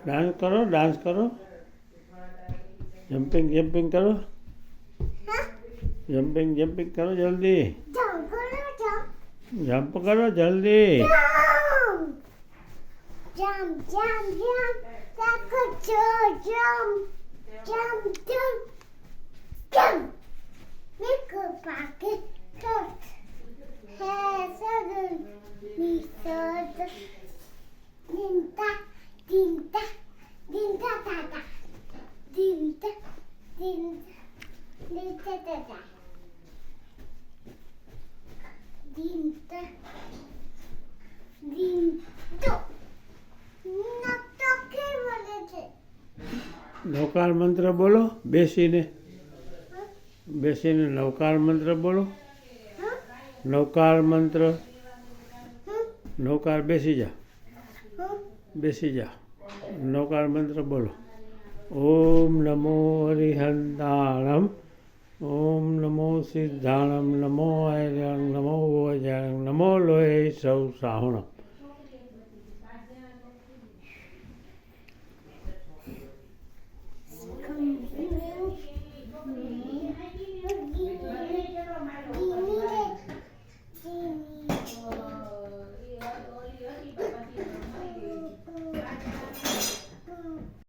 Dance કરો, dance કરો, jumping jumping કરો, જમ્પિંગ જમ્પિંગ કરો જલ્દી, જમ્પ કરો જલ્દી. Jump, jump, jump, like a jump, jump, jump, jump. Make a pocket cut. Has a gun. Me third. Dinta, dinta, dinta, da, da. Dinta, dinta, dinta, da, da. Dinta, dinta. નવકાર મંત્ર બોલો બેસીને, બેસીને નવકાર મંત્ર બોલો. નવકાર મંત્ર, નવકાર બેસી જા, બેસી જા, નવકાર મંત્ર બોલો. ઓમ નમો હરિહંતાણમ, ઓમ નમો સિદ્ધાણમ, નમો આયર્યંગ, નમો વજ્રંગ, નમો લોહે સૌ સાહુણમ.